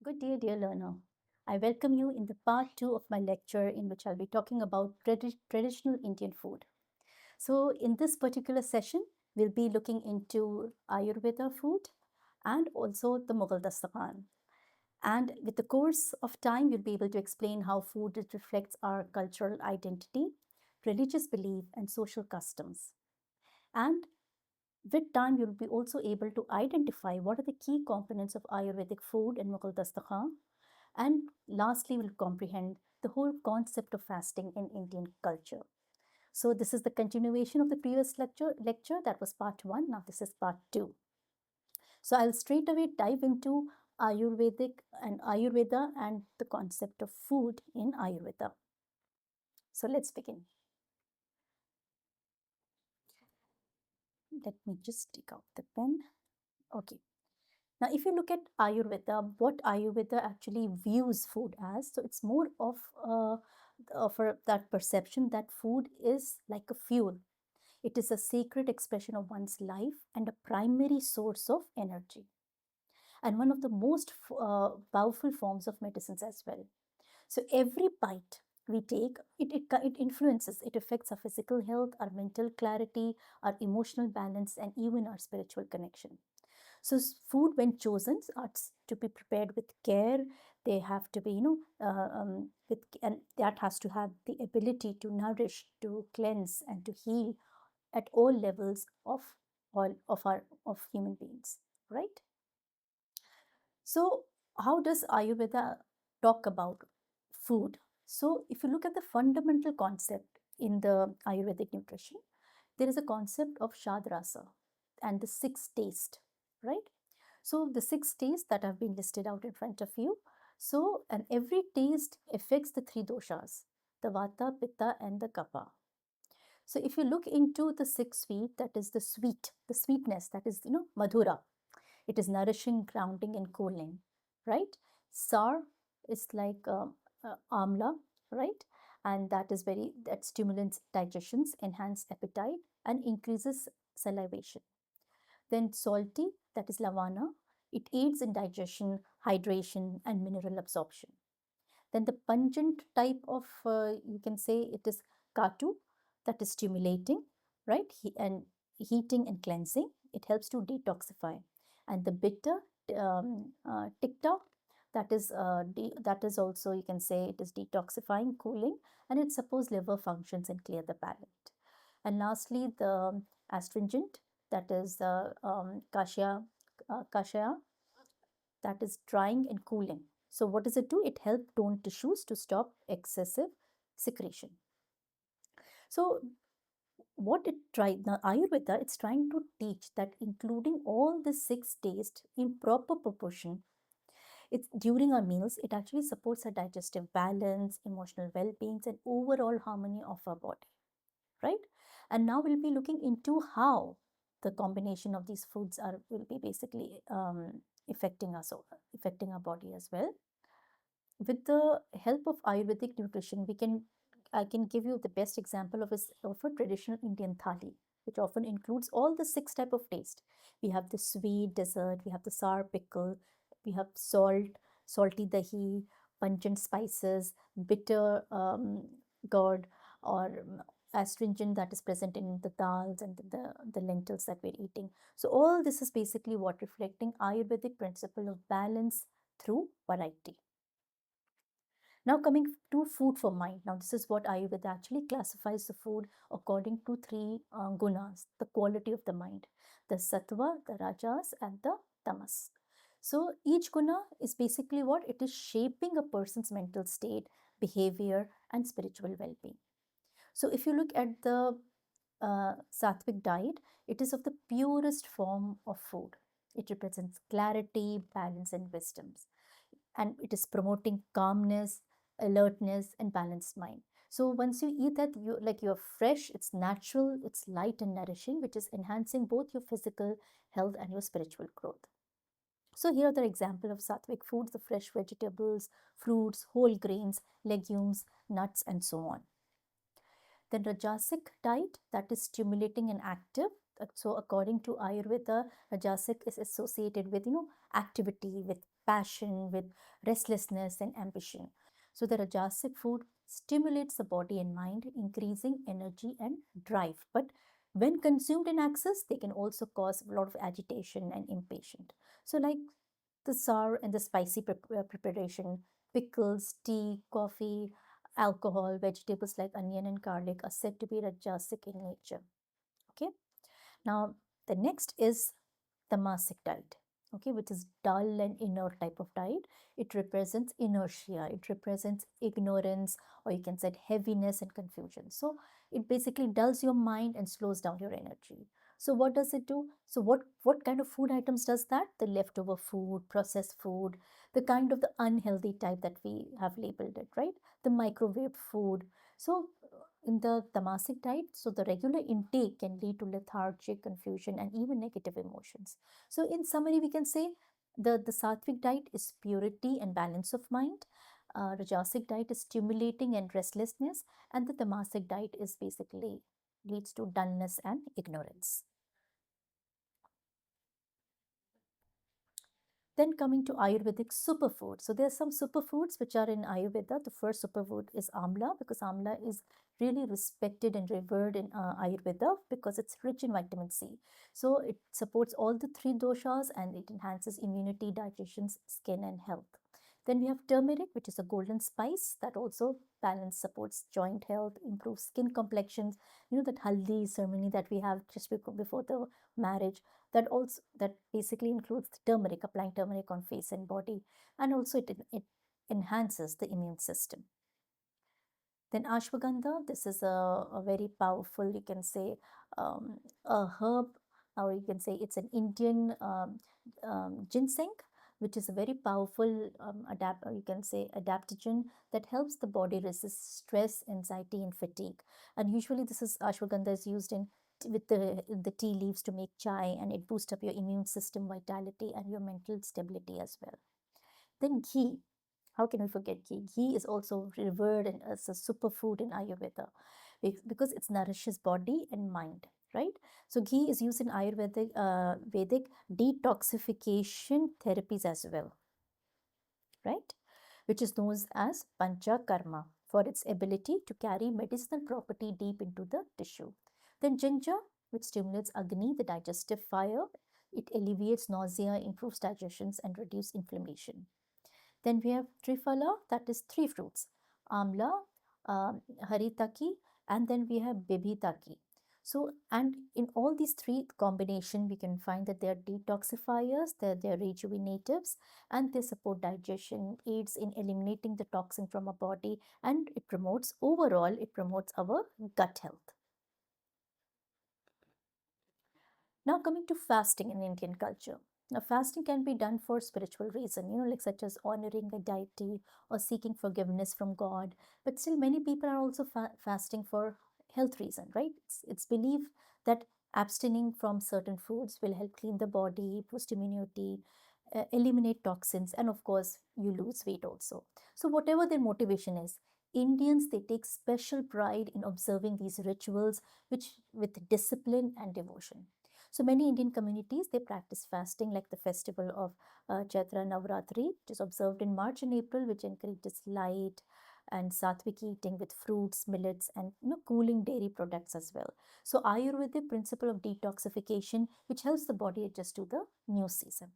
Good day, dear learner. I welcome you in the part 2 of my lecture in which I'll be talking about traditional Indian food. So, in this particular session, we'll be looking into Ayurveda food and also the Mughal Dastarkhwan. And with the course of time, you'll be able to explain how food reflects our cultural identity, religious belief, and social customs. And with time, you'll be also able to identify what are the key components of Ayurvedic food and Mughal Dastakhan. And lastly, we'll comprehend the whole concept of fasting in Indian culture. So this is the continuation of the previous lecture that was part 1. Now this is part 2. So I'll straight away dive into Ayurveda and the concept of food in Ayurveda. So let's begin. Let me just take out the pen. Okay. Now, if you look at Ayurveda, what Ayurveda actually views food as, so it's more of that perception that food is like a fuel. It is a sacred expression of one's life and a primary source of energy, and one of the most powerful forms of medicines as well. So every bite we take, it influences, it affects our physical health, our mental clarity, our emotional balance, and even our spiritual connection. So food, when chosen, are to be prepared with care. They have to be, and that has to have the ability to nourish, to cleanse, and to heal at all levels of all of human beings, right? So how does Ayurveda talk about food? So if you look at the fundamental concept in the Ayurvedic nutrition, there is a concept of Shadrasa and the six taste, right? So the six tastes that have been listed out in front of you. So, and every taste affects the three doshas, the Vata, Pitta, and the Kapha. So if you look into the six sweet, that is the sweetness, that is, Madhura. It is nourishing, grounding, and cooling, right? Sour is like amla, right? And that stimulates digestions, enhance appetite, and increases salivation. Then salty, that is lavana. It aids in digestion, hydration, and mineral absorption. Then the pungent type of, you can say it is katu, that is stimulating, right? And heating and cleansing. It helps to detoxify. And the bitter, tikta, that is also, you can say, it is detoxifying, cooling, and it supports liver functions and clear the palate. And lastly, the astringent, that is the kashaya, that is drying and cooling. So what does it do? It helps tone tissues to stop excessive secretion. So what it tried now, Ayurveda, it's trying to teach that including all the six tastes in proper proportion, it's during our meals, it actually supports our digestive balance, emotional well-being, and overall harmony of our body, right? And now we'll be looking into how the combination of these foods will be basically affecting us, affecting our body as well. With the help of Ayurvedic nutrition, I can give you the best example of a traditional Indian thali, which often includes all the six type of taste. We have the sweet dessert, we have the sour pickle, we have salty dahi, pungent spices, bitter gourd, or astringent that is present in the dals and the lentils that we're eating. So all this is basically what reflecting Ayurvedic principle of balance through variety. Now coming to food for mind. Now this is what Ayurveda actually classifies the food according to three gunas, the quality of the mind, the sattva, the rajas, and the tamas. So each guna is basically what? It is shaping a person's mental state, behavior, and spiritual well-being. So if you look at the sattvic diet, it is of the purest form of food. It represents clarity, balance, and wisdoms. And it is promoting calmness, alertness, and balanced mind. So once you eat that, you're fresh, it's natural, it's light and nourishing, which is enhancing both your physical health and your spiritual growth. So here are the example of sattvic foods, the fresh vegetables, fruits, whole grains, legumes, nuts, and so on. Then Rajasic diet, that is stimulating and active. So according to Ayurveda, Rajasic is associated with, activity, with passion, with restlessness and ambition. So the Rajasic food stimulates the body and mind, increasing energy and drive. But when consumed in excess, they can also cause a lot of agitation and impatience. So, like the sour and the spicy preparation, pickles, tea, coffee, alcohol, vegetables like onion and garlic are said to be Rajasic in nature. Okay. Now, the next is tamasic diet, okay, which is dull and inert type of diet. It represents inertia, it represents ignorance, or you can say heaviness and confusion. So it basically dulls your mind and slows down your energy. So what does it do? So what kind of food items does that? The leftover food, processed food, the kind of the unhealthy type that we have labeled it, right? The microwave food. So in the tamasic diet, so the regular intake can lead to lethargic, confusion, and even negative emotions. So in summary, we can say the sattvic diet is purity and balance of mind. Rajasic diet is stimulating and restlessness, and the tamasic diet is basically leads to dullness and ignorance. Then coming to Ayurvedic superfoods. So there are some superfoods which are in Ayurveda. The first superfood is amla, because amla is really respected and revered in Ayurveda because it's rich in vitamin C. So it supports all the three doshas and it enhances immunity, digestion, skin and health. Then we have turmeric, which is a golden spice that also balance supports joint health, improves skin complexions. You know that haldi ceremony that we have just before the marriage, that basically includes turmeric, applying turmeric on face and body, and also it enhances the immune system. Then ashwagandha, this is a very powerful, you can say, a herb, or you can say it's an Indian ginseng, which is a very powerful you can say adaptogen that helps the body resist stress, anxiety, and fatigue. And usually, this is ashwagandha is used in with the tea leaves to make chai, and it boosts up your immune system vitality and your mental stability as well. Then ghee. How can we forget ghee? Ghee is also revered as a superfood in Ayurveda because it nourishes body and mind, right? So ghee is used in Ayurvedic Vedic detoxification therapies as well, right? Which is known as panchakarma for its ability to carry medicinal property deep into the tissue. Then ginger, which stimulates Agni, the digestive fire. It alleviates nausea, improves digestion, and reduces inflammation. Then we have Triphala, that is three fruits, Amla, Haritaki, and then we have Bibhitaki. So, and in all these three combination, we can find that they are detoxifiers, they're rejuvenatives, and they support digestion, aids in eliminating the toxin from our body, and it promotes, overall, it promotes our gut health. Now coming to fasting in Indian culture. Now fasting can be done for spiritual reason, like such as honoring a deity or seeking forgiveness from God. But still many people are also fasting for health reason, right? It's believed that abstaining from certain foods will help clean the body, boost immunity, eliminate toxins, and of course you lose weight also. So whatever their motivation is, Indians, they take special pride in observing these rituals which with discipline and devotion. So many Indian communities, they practice fasting like the festival of Chaitra Navratri, which is observed in March and April, which encourages light and sattvic eating with fruits, millets, and cooling dairy products as well. So Ayurvedic principle of detoxification, which helps the body adjust to the new season.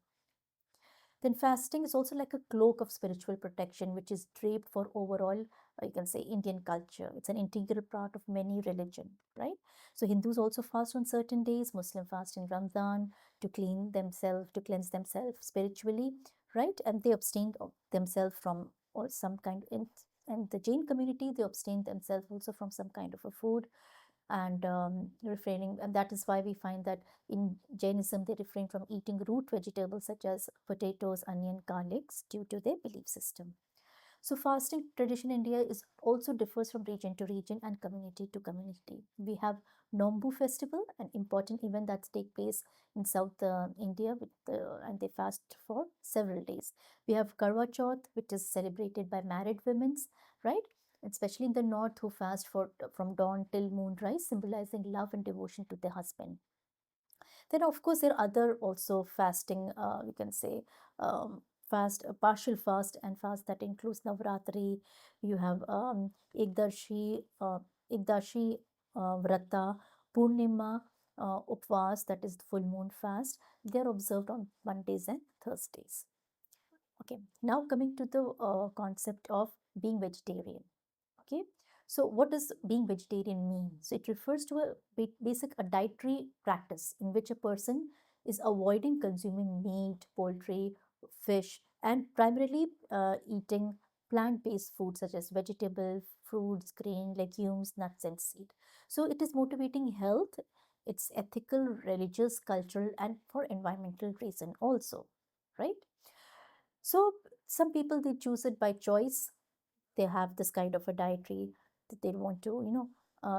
Then fasting is also like a cloak of spiritual protection, which is draped for overall, you can say, Indian culture. It's an integral part of many religion, right? So Hindus also fast on certain days. Muslim fast in Ramadan to cleanse themselves spiritually, right? And they abstain themselves from or some kind. And the Jain community, they abstain themselves also from some kind of a food and refraining, and that is why we find that in Jainism they refrain from eating root vegetables such as potatoes, onion, garlics due to their belief system. So fasting tradition in India is also differs from region to region and community to community. We have Nombu festival, an important event that take place in South India, and they fast for several days. We have Karwa Chauth, which is celebrated by married women, right? Especially in the north, who fast for from dawn till moonrise, symbolizing love and devotion to their husband. Then, of course, there are other also fasting, we can say, fast, a partial fast, and fast that includes Navratri. You have Ekdashi, Ekdashi Vrata, Purnima Upvas, that is the full moon fast. They are observed on Mondays and Thursdays. Okay, now coming to the concept of being vegetarian. Okay, so what does being vegetarian mean? So it refers to a basic a dietary practice in which a person is avoiding consuming meat, poultry, fish, and primarily eating plant-based foods such as vegetable, fruits, grain, legumes, nuts, and seed. So it is motivating health. It's ethical, religious, cultural, and for environmental reason also, right? So some people they choose it by choice. They have this kind of a dietary that they want to,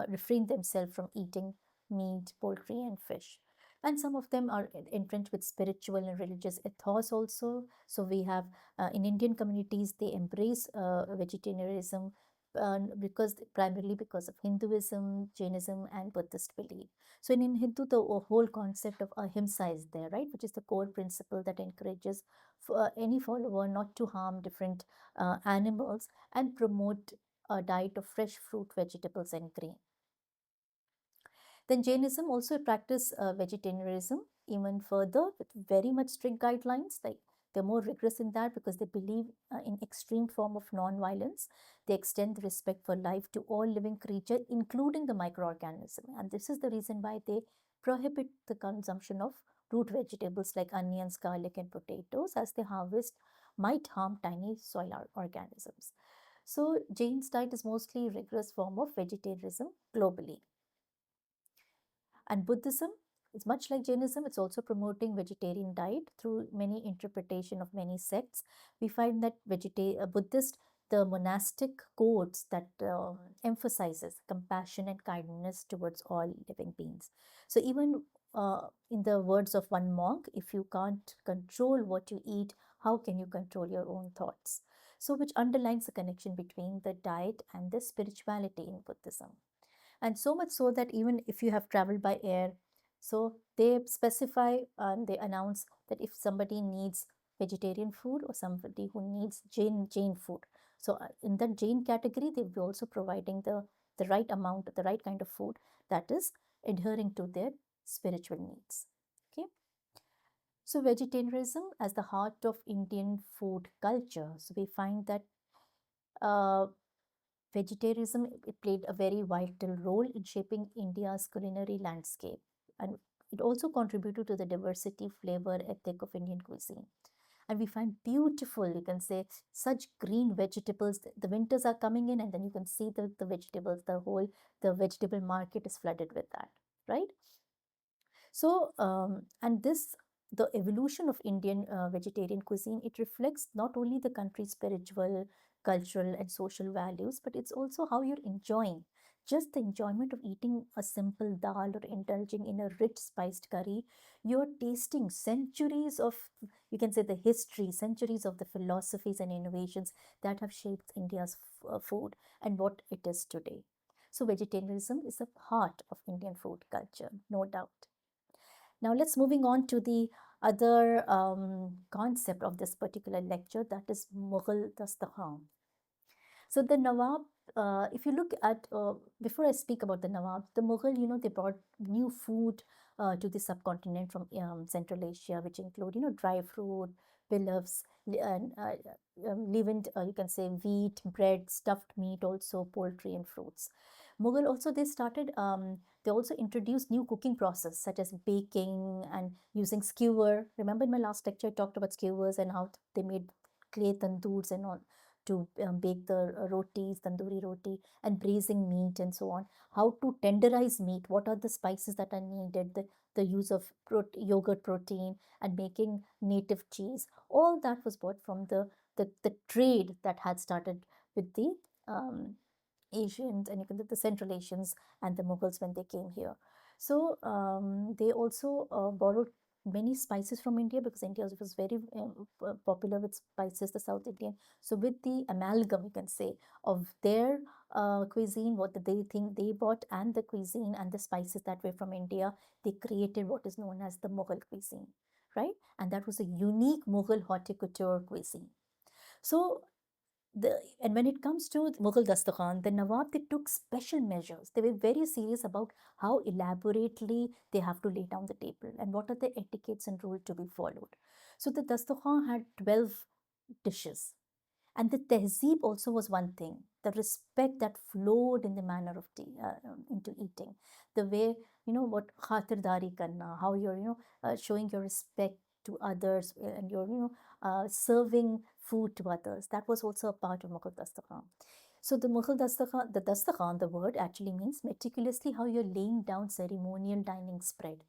refrain themselves from eating meat, poultry, and fish. And some of them are entrenched with spiritual and religious ethos also. So we have in Indian communities they embrace vegetarianism because primarily because of Hinduism, Jainism, and Buddhist belief. So in Hindu, the whole concept of ahimsa is there, right, which is the core principle that encourages any follower not to harm different animals and promote a diet of fresh fruit, vegetables, and grain. Then Jainism also practice vegetarianism even further with very much strict guidelines. Like they're more rigorous in that because they believe in extreme form of non-violence. They extend the respect for life to all living creature, including the microorganism. And this is the reason why they prohibit the consumption of root vegetables like onions, garlic, and potatoes, as they harvest might harm tiny soil organisms. So Jain's diet is mostly rigorous form of vegetarianism globally. And Buddhism is much like Jainism, it's also promoting vegetarian diet through many interpretation of many sects. We find that Buddhist, the monastic codes that emphasizes compassion and kindness towards all living beings. So even in the words of one monk, if you can't control what you eat, how can you control your own thoughts? So which underlines the connection between the diet and the spirituality in Buddhism. And so much so that even if you have traveled by air, so they specify and they announce that if somebody needs vegetarian food or somebody who needs Jain food, so in that Jain category they'll be also providing the right amount, the right kind of food that is adhering to their spiritual needs. Okay, so vegetarianism as the heart of Indian food culture. So we find that uh, vegetarianism it played a very vital role in shaping India's culinary landscape, and it also contributed to the diversity, flavor, ethic of Indian cuisine. And we find beautiful, you can say, such green vegetables. The winters are coming in, and then you can see the vegetables, the vegetable market is flooded with that, right? So, and this, the evolution of Indian vegetarian cuisine, it reflects not only the country's spiritual, cultural, and social values, but it's also how you're enjoying. Just the enjoyment of eating a simple dal or indulging in a rich spiced curry, you're tasting centuries of, you can say, the history, centuries of the philosophies and innovations that have shaped India's food and what it is today. So, vegetarianism is the heart of Indian food culture, no doubt. Now let's moving on to the other concept of this particular lecture, that is Mughal Dastarkhwan. So the Nawab, if you look at, before I speak about the Nawab, the Mughal, they brought new food to the subcontinent from Central Asia, which include, dry fruit, pilafs, and leavened, you can say wheat, bread, stuffed meat, also poultry and fruits. Mughal also, they also introduced new cooking process such as baking and using skewer. Remember in my last lecture, I talked about skewers and how they made clay tandoors and all to bake the rotis, tandoori roti, and braising meat and so on. How to tenderize meat, what are the spices that are needed, the use of yogurt protein, and making native cheese. All that was bought from the trade that had started with the um, Asians and you can the Central Asians and the Mughals when they came here. So they also borrowed many spices from India because India was very popular with spices, the South Indian. So with the amalgam, you can say, of their cuisine, what they think they bought, and the cuisine and the spices that were from India, they created what is known as the Mughal cuisine, right? And that was a unique Mughal haute couture cuisine. So and when it comes to Mughal Dastakhan, the Nawab, they took special measures. They were very serious about how elaborately they have to lay down the table and what are the etiquettes and rules to be followed. So the Dastakhan had 12 dishes, and the tehzeeb also was one thing, the respect that flowed in the manner of into eating, the way, what khatirdari karna, how you're, showing your respect to others, and you're, serving food to others. That was also a part of Mughal Dastakhan. So the Mughal Dastakhan, the word actually means meticulously how you're laying down ceremonial dining spread.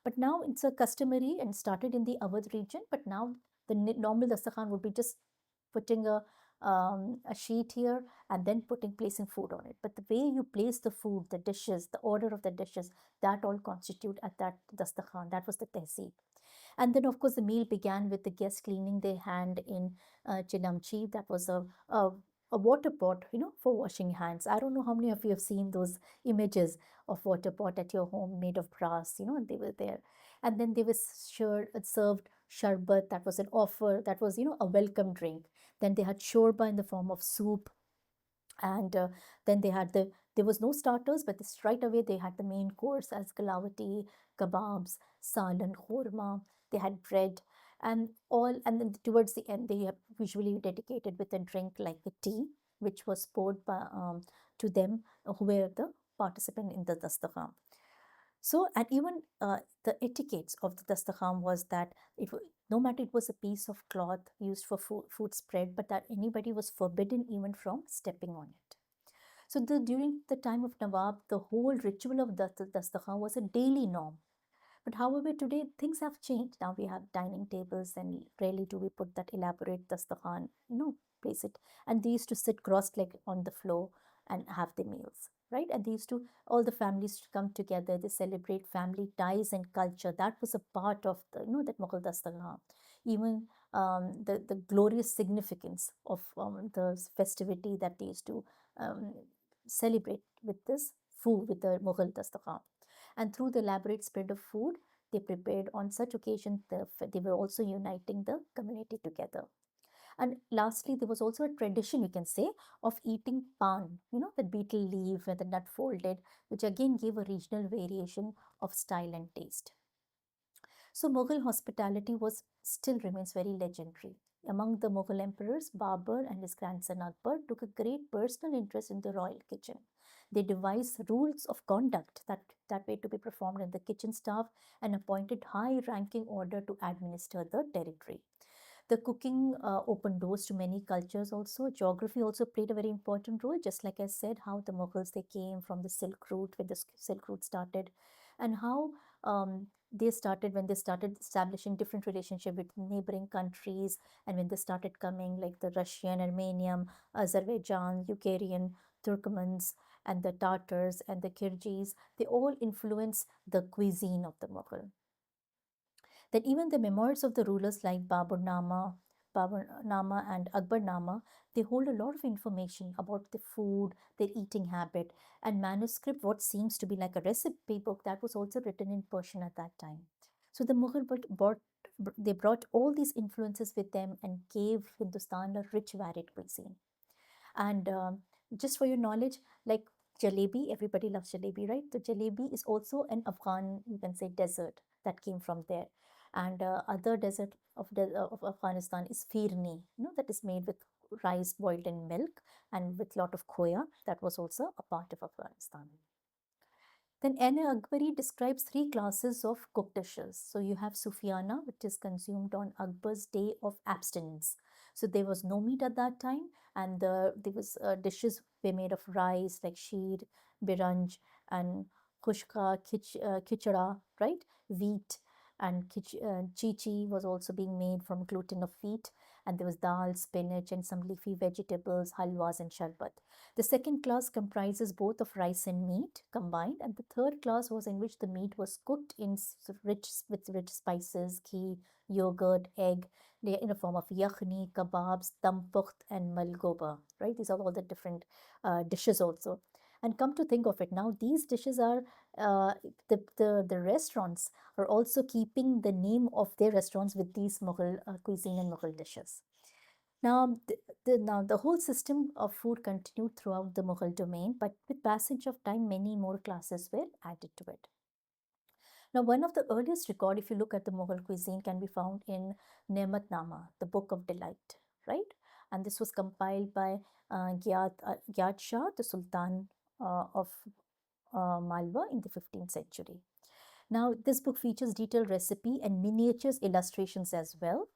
But now it's a customary and started in the Awadh region, but now the normal Dastakhan would be just putting a sheet here and then placing food on it. But the way you place the food, the dishes, the order of the dishes, that all constitute at that dastakhan. That was the tehzeeb. And then, of course, the meal began with the guests cleaning their hand in chilamchi. That was a water pot, for washing hands. I don't know how many of you have seen those images of water pot at your home made of brass, and they were there. And then they were served sharbat. That was an offer. That was, a welcome drink. Then they had shorba in the form of soup, and then they had there was no starters, but this right away they had the main course as galavati, kebabs, salan, khorma. They had bread and all, and then towards the end they have usually dedicated with a drink like the tea, which was poured by, to them who were the participant in the dastakhan. So, and even the etiquettes of the dastakhan was that no matter it was a piece of cloth used for food spread, but that anybody was forbidden even from stepping on it. So, during the time of Nawab, the whole ritual of dastakhan was a daily norm. But however, today things have changed. Now we have dining tables, and rarely do we put that elaborate dastakhan, place it. And they used to sit cross-legged on the floor and have the meals, right? And they used to, all the families to come together, they celebrate family ties and culture. That was a part of the, that Mughal dastakhan. Even the glorious significance of the festivity that they used to um, celebrate with this food, with the Mughal dastakhan. And through the elaborate spread of food they prepared on such occasions, they were also uniting the community together. And lastly, there was also a tradition, you can say, of eating pan, the betel leaf and the nut folded, which again gave a regional variation of style and taste. So Mughal hospitality was still remains very legendary. Among the Mughal emperors, Babur and his grandson Akbar took a great personal interest in the royal kitchen. They devised rules of conduct that were to be performed in the kitchen staff and appointed high-ranking order to administer the territory. The cooking opened doors to many cultures also. Geography also played a very important role, just like I said, how the Mughals, they came from the Silk Route, when the Silk Route started, and how they started, when they started establishing different relationship with neighboring countries, and when they started coming like the Russian, Armenian, Azerbaijan, Ukrainian, Turkmens, and the Tatars and the Kyrgyz, they all influenced the cuisine of the Mughal. Then even the memoirs of the rulers like Baburnama and Akbarnama, they hold a lot of information about the food, their eating habit, and manuscript, what seems to be like a recipe book that was also written in Persian at that time. So the Mughal they brought all these influences with them and gave Hindustan a rich, varied cuisine. And just for your knowledge, like jalebi, everybody loves jalebi, right? The jalebi is also an Afghan, you can say, dessert that came from there. And other dessert of Afghanistan is firni, that is made with rice boiled in milk and with lot of khoya. That was also a part of Afghanistan. Then Anna Akbari describes three classes of cooked dishes. So you have Sufiana, which is consumed on Akbar's day of abstinence. So there was no meat at that time, and there was dishes were made of rice like sheer, biranj, and khushka, khichda, right? Wheat, and chichi was also being made from gluten of wheat, and there was dal, spinach, and some leafy vegetables, halwas, and sharbat. The second class comprises both of rice and meat combined, and the third class was in which the meat was cooked in rich spices, ghee, yogurt, egg, in a form of yakhni, kebabs, dampukht, and malgoba. Right, these are all the different dishes also. And come to think of it, now these dishes are uh, the restaurants are also keeping the name of their restaurants with these Mughal cuisine and Mughal dishes. Now, the whole system of food continued throughout the Mughal domain, but with passage of time, many more classes were added to it. Now, one of the earliest record, if you look at the Mughal cuisine, can be found in Nama, the Book of Delight, right? And this was compiled by Gyat Shah, the Sultan of Malwa in the 15th century. Now, this book features detailed recipe and miniatures illustrations as well,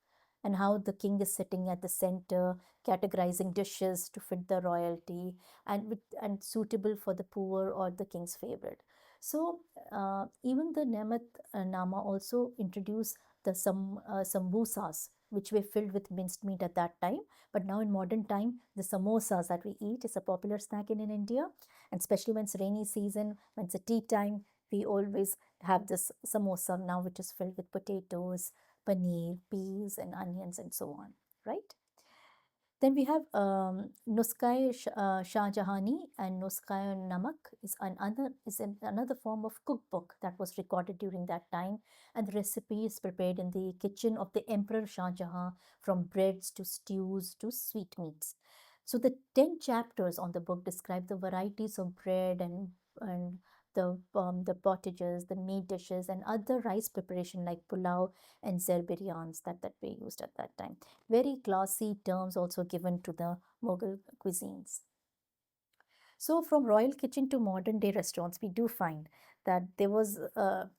and how the king is sitting at the center, categorizing dishes to fit the royalty and suitable for the poor or the king's favorite. So, even the Nemat Nama also introduced the sambusas, which were filled with minced meat at that time. But now in modern time, the samosas that we eat is a popular snack in India, and especially when it's rainy season, when it's a tea time, we always have this samosa now, which is filled with potatoes, paneer, peas, and onions, and so on, right? Then we have Nuskai Shah Jahani and Nuskai Namak is another form of cookbook that was recorded during that time, and the recipe is prepared in the kitchen of the Emperor Shah Jahan, from breads to stews to sweetmeats. So the 10 chapters on the book describe the varieties of bread and the pottages, the meat dishes, and other rice preparation like pulao and zer biryans that were used at that time. Very classy terms also given to the Mughal cuisines. So, from royal kitchen to modern day restaurants, we do find that there was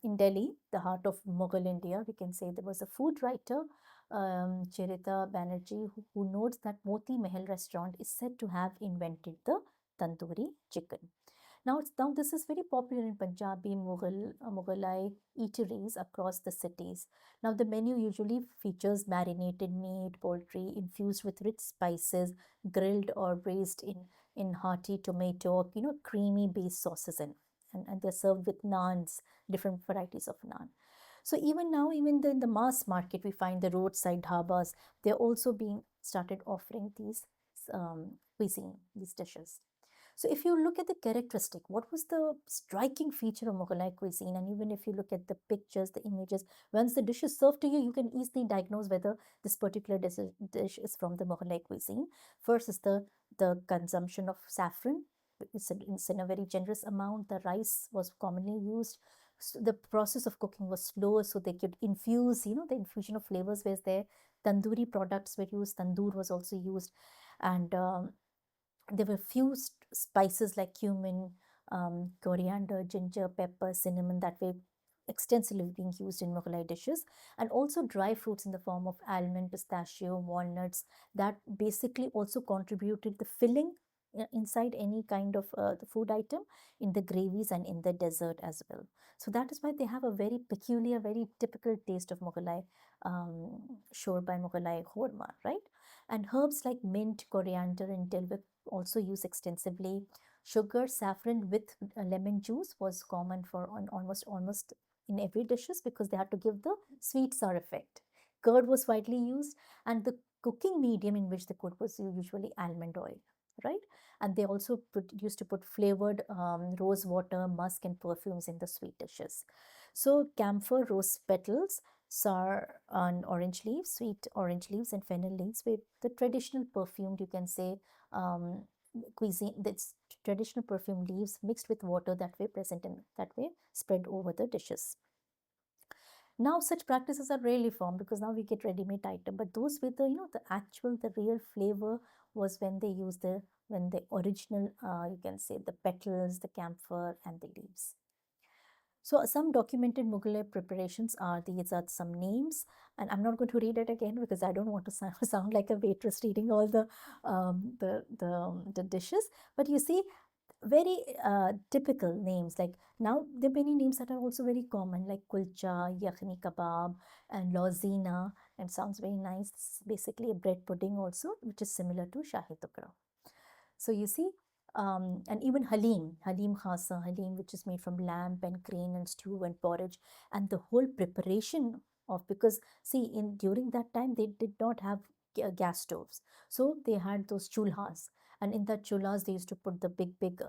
in Delhi, the heart of Mughal India, we can say there was a food writer, Charita Banerjee, who notes that Moti Mahal restaurant is said to have invented the tandoori chicken. Now this is very popular in Punjabi, Mughlai eateries across the cities. Now the menu usually features marinated meat, poultry infused with rich spices, grilled or braised in hearty tomato, or, creamy based sauces and they're served with naans, different varieties of naan. So even now, even in the mass market, we find the roadside dhabas. They're also being started offering these cuisine, these dishes. So if you look at the characteristic, what was the striking feature of Mughalai cuisine? And even if you look at the pictures, the images, once the dish is served to you, you can easily diagnose whether this particular dish is from the Mughalai cuisine. First is the consumption of saffron. It's in a very generous amount. The rice was commonly used. So the process of cooking was slow, so they could infuse, the infusion of flavors was there. Tandoori products were used. Tandoor was also used, and there were few spices like cumin, coriander, ginger, pepper, cinnamon that were extensively being used in Mughalai dishes, and also dry fruits in the form of almond, pistachio, walnuts that basically also contributed the filling inside any kind of the food item in the gravies and in the dessert as well. So that is why they have a very peculiar, very typical taste of Mughalai, shorba, Mughalai khorma, right? And herbs like mint, coriander, and dill were also used extensively. Sugar, saffron with lemon juice was common for almost in every dishes because they had to give the sweet sour effect. Curd was widely used, and the cooking medium in which they cooked was usually almond oil, right? And they also used to put flavored rose water, musk, and perfumes in the sweet dishes. So camphor, rose petals, sour and orange leaves, sweet orange leaves, and fennel leaves were the traditional perfumed, you can say, um, cuisine. That's traditional perfume leaves mixed with water that were present in that way spread over the dishes. Now such practices are rarely formed because now we get ready-made item, but those with the the actual, the real flavor was when they use the when the original, you can say, the petals, the camphor, and the leaves. So some documented Mughalai preparations are, these are some names, and I'm not going to read it again because I don't want to sound like a waitress reading all the dishes. But you see, very typical names. Like now, there are many names that are also very common, like kulcha, yakhni kebab, and lozina, and sounds very nice. It's basically a bread pudding also, which is similar to shahi tukra. So you see, and even halim khasa, halim which is made from lamb and grain and stew and porridge, and the whole preparation of, because see, in during that time they did not have gas stoves, so they had those chulhas, and in that chulhas they used to put the big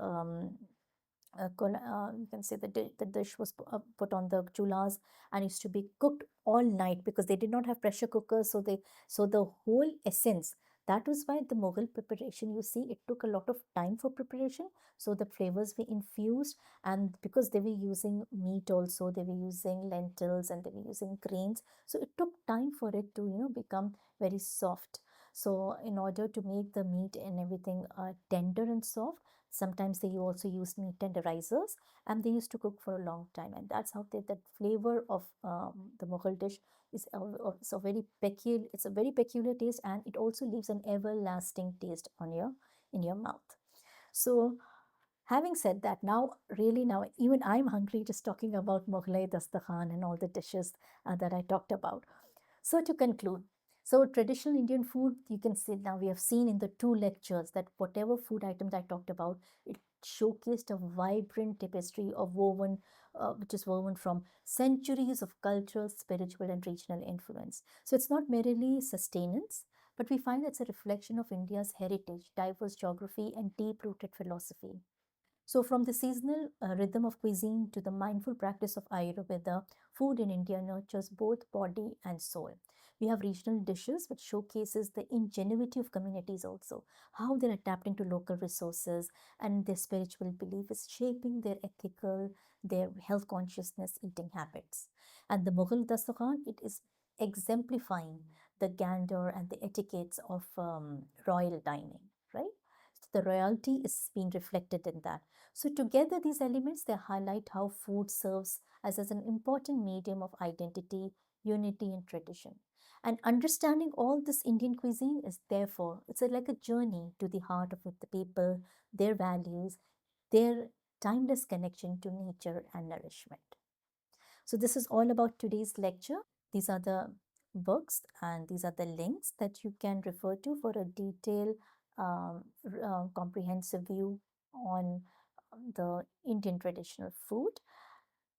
you can say the dish was put on the chulas and used to be cooked all night because they did not have pressure cookers. So the whole essence, that was why the Mughal preparation, you see, it took a lot of time for preparation. So the flavors were infused, and because they were using meat also, they were using lentils and they were using grains. So it took time for it to, become very soft. So in order to make the meat and everything tender and soft, sometimes they also used meat tenderizers, and they used to cook for a long time. And that's how that flavor of the Mughal dish is it's a very peculiar. It's a very peculiar taste, and it also leaves an everlasting taste on your in your mouth. So, having said that, now really now even I'm hungry just talking about Mughlai Dastakhan and all the dishes that I talked about. So to conclude, so traditional Indian food, you can see now we have seen in the two lectures that whatever food items I talked about, it showcased a vibrant tapestry of which is woven from centuries of cultural, spiritual, and regional influence. So it's not merely sustenance, but we find it's a reflection of India's heritage, diverse geography, and deep-rooted philosophy. So, from the seasonal rhythm of cuisine to the mindful practice of Ayurveda, food in India nurtures both body and soul. We have regional dishes which showcases the ingenuity of communities also, how they're adapting to local resources, and their spiritual belief is shaping their ethical, their health consciousness eating habits. And the Mughal Dastakhan, it is exemplifying the grandeur and the etiquettes of royal dining, right? The royalty is being reflected in that. So together these elements, they highlight how food serves as an important medium of identity, unity and tradition. And understanding all this Indian cuisine is therefore, it's like a journey to the heart of the people, their values, their timeless connection to nature and nourishment. So this is all about today's lecture. These are the books and these are the links that you can refer to for a detailed, comprehensive view on the Indian traditional food.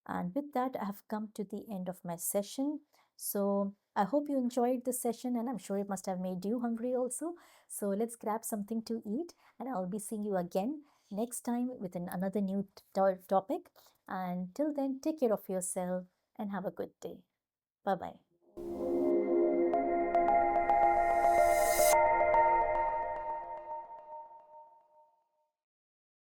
And with that, I have come to the end of my session. So I hope you enjoyed this session, and I'm sure it must have made you hungry also. So let's grab something to eat, and I'll be seeing you again next time with another new topic. And till then, take care of yourself and have a good day. Bye bye.